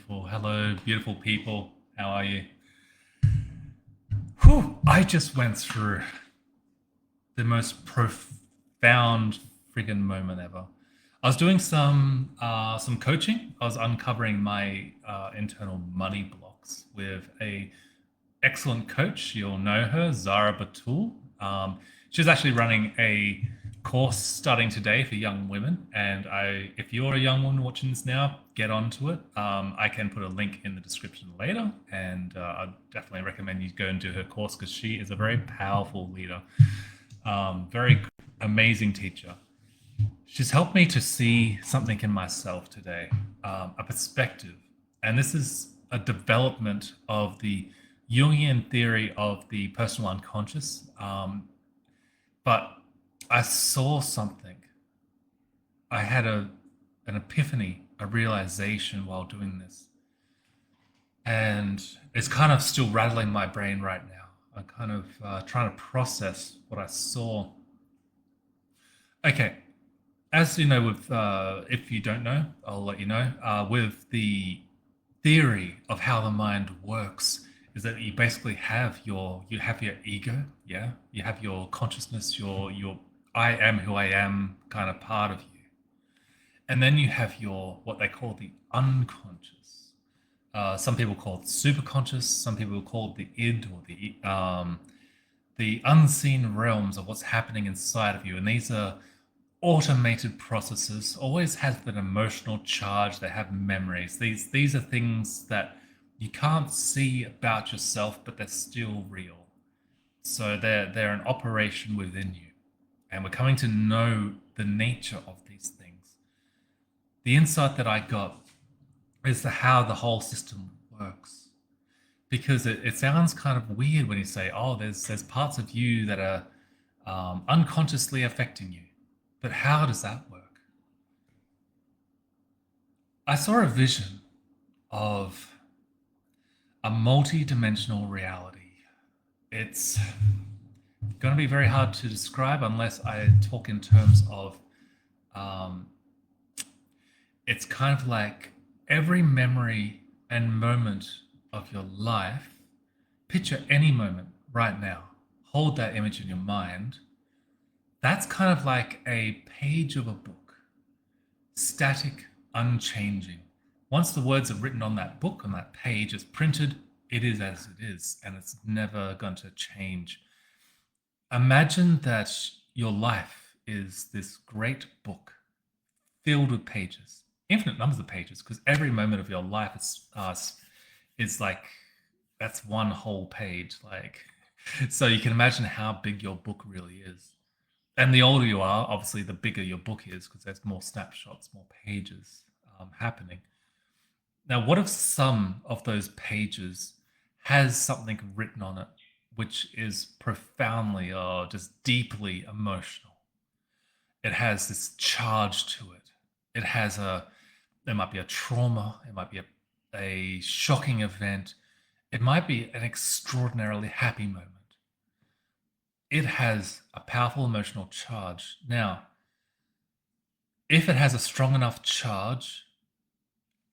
Wonderful. Hello, beautiful people. How are you? Whew, I just went through the most profound friggin' moment ever. I was doing some coaching. I was uncovering my internal money blocks with a excellent coach. You'll know her, Zahra Batool. She's actually running a course starting today for young women. And if you're a young woman watching this now, get onto it. I can put a link in the description later, and I definitely recommend you go and do her course because she is a very powerful leader, very amazing teacher. She's helped me to see something in myself today, a perspective. And this is a development of the Jungian theory of the personal unconscious. But I saw something. I had an epiphany, a realization while doing this. And it's kind of still rattling my brain right now. I'm kind of trying to process what I saw. Okay, as you know, with if you don't know, I'll let you know. With the theory of how the mind works, is that you basically have your ego, yeah. You have your consciousness, your I am who I am kind of part of you, and then you have your what they call the unconscious. Some people call it superconscious. Some people call it the id or the unseen realms of what's happening inside of you, and these are automated processes, always have an emotional charge. They have memories. These are things that you can't see about yourself, but they're still real. So they're an operation within you, and we're coming to know the nature of these things. The insight that I got is how the whole system works, because it sounds kind of weird when you say, "Oh, there's parts of you that are unconsciously affecting you." But how does that work? I saw a vision of a multi-dimensional reality. It's going to be very hard to describe unless I talk in terms of it's kind of like every memory and moment of your life. Picture any moment right now. Hold that image in your mind. That's kind of like a page of a book, static, unchanging. Once the words are written on that book, on that page, it's printed, it is as it is, and it's never going to change. Imagine that your life is this great book filled with pages, infinite numbers of pages, because every moment of your life is like that's one whole page. Like, so you can imagine how big your book really is. And the older you are, obviously, the bigger your book is because there's more snapshots, more pages happening. Now, what if some of those pages has something written on it which is profoundly or just deeply emotional? It has this charge to it. It has there might be a trauma, it might be a shocking event, it might be an extraordinarily happy moment. It has a powerful emotional charge. Now, if it has a strong enough charge,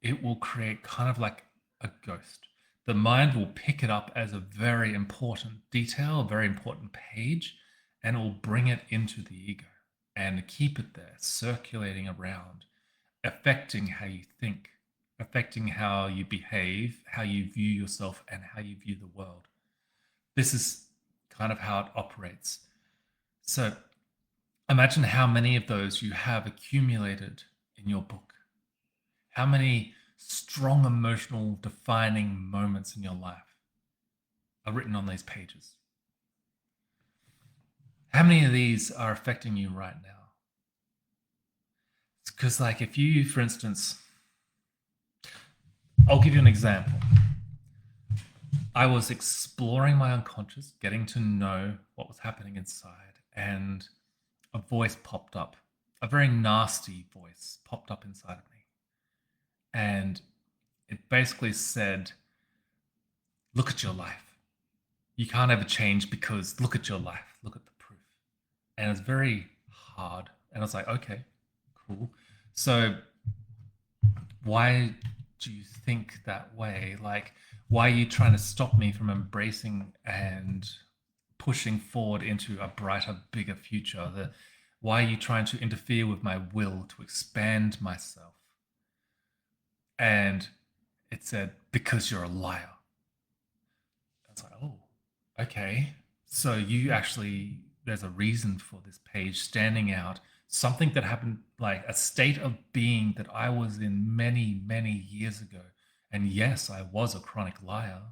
it will create kind of like a ghost. The mind will pick it up as a very important detail, a very important page, and it will bring it into the ego and keep it there, circulating around, affecting how you think, affecting how you behave, how you view yourself, and how you view the world. This is kind of how it operates. So imagine how many of those you have accumulated in your book. How many strong emotional defining moments in your life are written on these pages? How many of these are affecting you right now? Because like if you, for instance, I'll give you an example. I was exploring my unconscious, getting to know what was happening inside, and a voice popped up. A very nasty voice popped up inside of me. And it basically said, look at your life. You can't ever change because look at your life. Look at the proof. And it's very hard. And I was like, okay, cool. So why do you think that way? Like, why are you trying to stop me from embracing and pushing forward into a brighter, bigger future? Why are you trying to interfere with my will to expand myself? And it said, because you're a liar. I was like, oh, okay. So you actually, there's a reason for this page standing out, something that happened, like a state of being that I was in many, many years ago. And yes, I was a chronic liar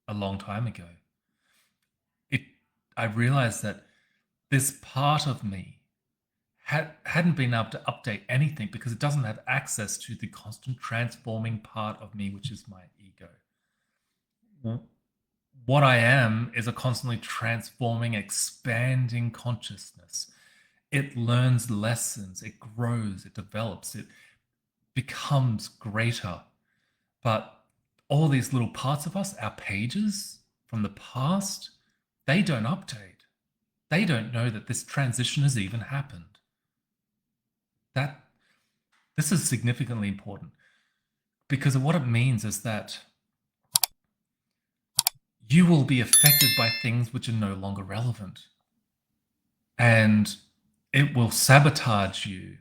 a long time ago. It, I realized that this part of me hadn't been able to update anything because it doesn't have access to the constant transforming part of me, which is my ego. What I am is a constantly transforming, expanding consciousness. It learns lessons, it grows, it develops, it becomes greater. But all these little parts of us, our pages from the past, they don't update. They don't know that this transition has even happened. That this is significantly important because of what it means is that you will be affected by things which are no longer relevant. And it will sabotage you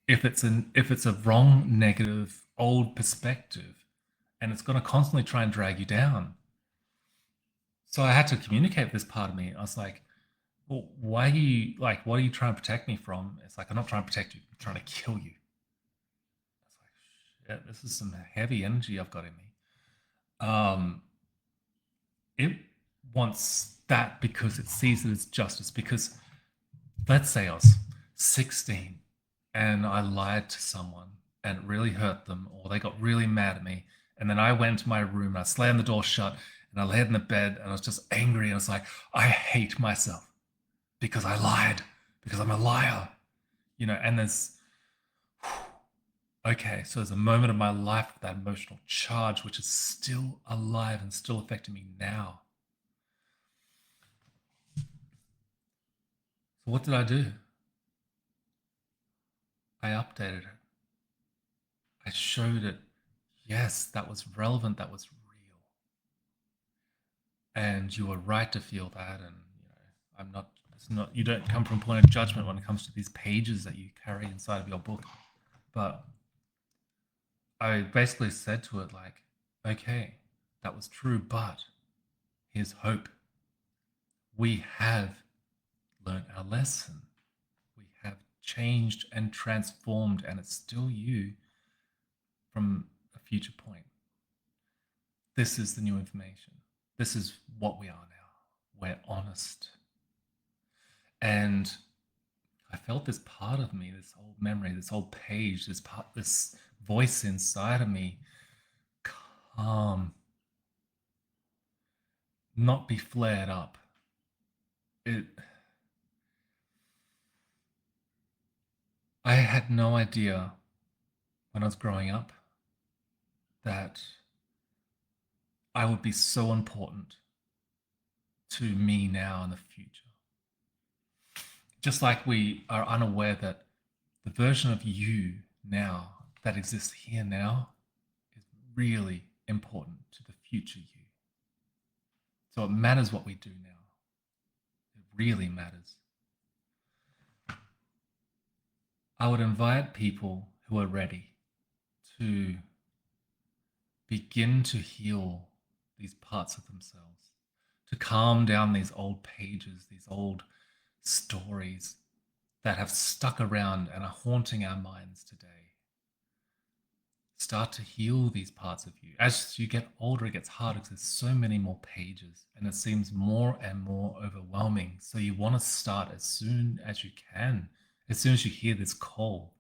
if it's a wrong, negative, old perspective, and it's going to constantly try and drag you down. So I had to communicate with this part of me. I was like, well, why are you like, what are you trying to protect me from? It's like, I'm not trying to protect you, I'm trying to kill you. I was like, shit, this is some heavy energy I've got in me. It wants that because it sees it as justice. Because let's say I was 16 and I lied to someone and it really hurt them, or they got really mad at me. And then I went to my room and I slammed the door shut and I laid in the bed and I was just angry. And I was like, I hate myself because I lied, because I'm a liar, and okay, so there's a moment of my life with that emotional charge, which is still alive and still affecting me now. So what did I do? I updated it. I showed it. Yes, that was relevant. That was real. And you were right to feel that. And, I'm not, it's not, you don't come from a point of judgment when it comes to these pages that you carry inside of your book. But I basically said to it, like, okay, that was true, but here's hope. We have learned our lesson. We have changed and transformed, and it's still you from a future point. This is the new information. This is what we are now. We're honest. And I felt this part of me, this old memory, this old page, this voice inside of me, calm, not be flared up. I had no idea when I was growing up that I would be so important to me now in the future. Just like we are unaware that the version of you now that exists here now is really important to the future you. So it matters what we do now. It really matters. I would invite people who are ready to begin to heal these parts of themselves, to calm down these old pages, these old stories that have stuck around and are haunting our minds today. Start to heal these parts of you. As you get older, it gets harder because there's so many more pages and it seems more and more overwhelming. So you want to start as soon as you can, as soon as you hear this call,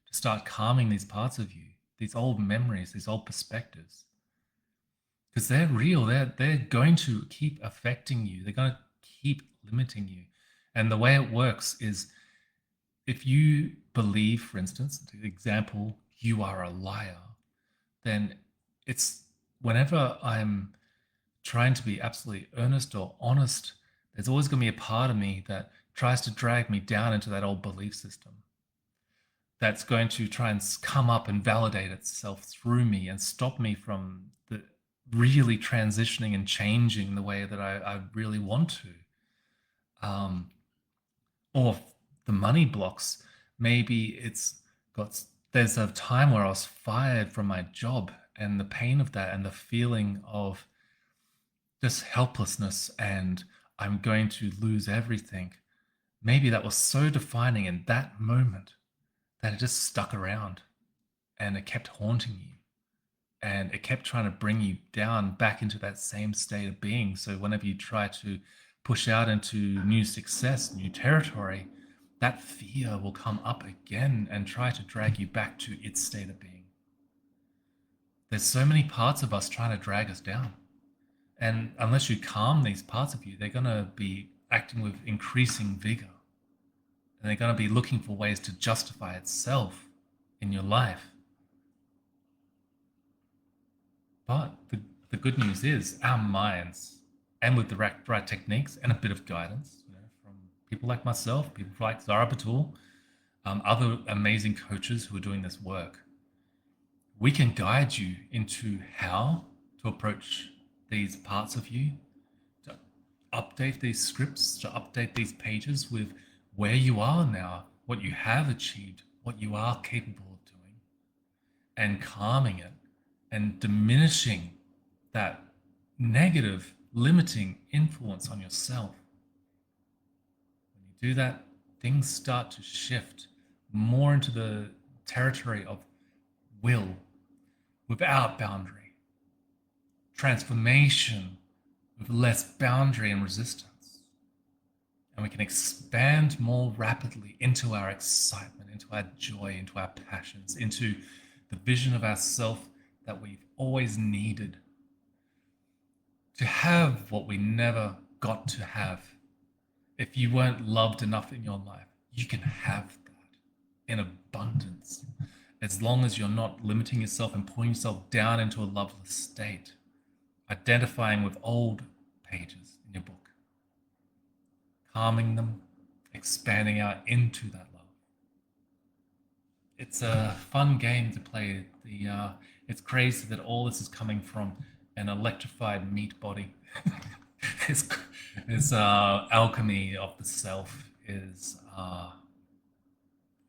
to start calming these parts of you, these old memories, these old perspectives. Because they're real. They're going to keep affecting you. They're going to keep limiting you. And the way it works is if you believe, for instance, the example, you are a liar, then it's whenever I'm trying to be absolutely earnest or honest, there's always going to be a part of me that tries to drag me down into that old belief system that's going to try and come up and validate itself through me and stop me from the really transitioning and changing the way that I really want to. Um, or the money blocks, maybe got there's a time where I was fired from my job, and the pain of that and the feeling of just helplessness and I'm going to lose everything. Maybe that was so defining in that moment that it just stuck around and it kept haunting you and it kept trying to bring you down back into that same state of being. So whenever you try to push out into new success, new territory, that fear will come up again and try to drag you back to its state of being. There's so many parts of us trying to drag us down. And unless you calm these parts of you, they're going to be acting with increasing vigor. And they're going to be looking for ways to justify itself in your life. But the good news is our minds, and with the right techniques and a bit of guidance, from people like myself, people like Zahra Batool, other amazing coaches who are doing this work, we can guide you into how to approach these parts of you, to update these scripts, to update these pages with where you are now, what you have achieved, what you are capable of doing, and calming it and diminishing that negative, limiting influence on yourself. When you do that, things start to shift more into the territory of will without boundary, transformation with less boundary and resistance. And we can expand more rapidly into our excitement, into our joy, into our passions, into the vision of ourself that we've always needed to have what we never got to have. If you weren't loved enough in your life, you can have that in abundance, as long as you're not limiting yourself and pulling yourself down into a loveless state, identifying with old pages in your book, calming them, expanding out into that love. It's a fun game to play. It's crazy that all this is coming from an electrified meat body. This alchemy of the self is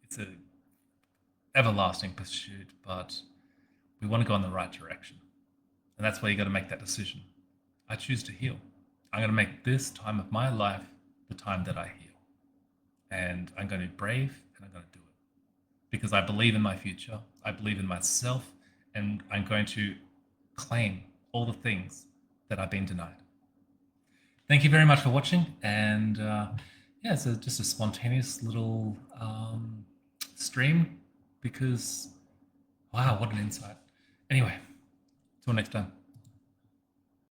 it's a everlasting pursuit, but we want to go in the right direction, and that's where you got to make that decision. I choose to heal. I'm going to make this time of my life the time that I heal, and I'm going to be brave, and I'm going to do it because I believe in my future. I believe in myself, and I'm going to claim all the things that I've been denied. Thank you very much for watching, and yeah, it's just a spontaneous little stream because, wow, what an insight. Anyway, till next time.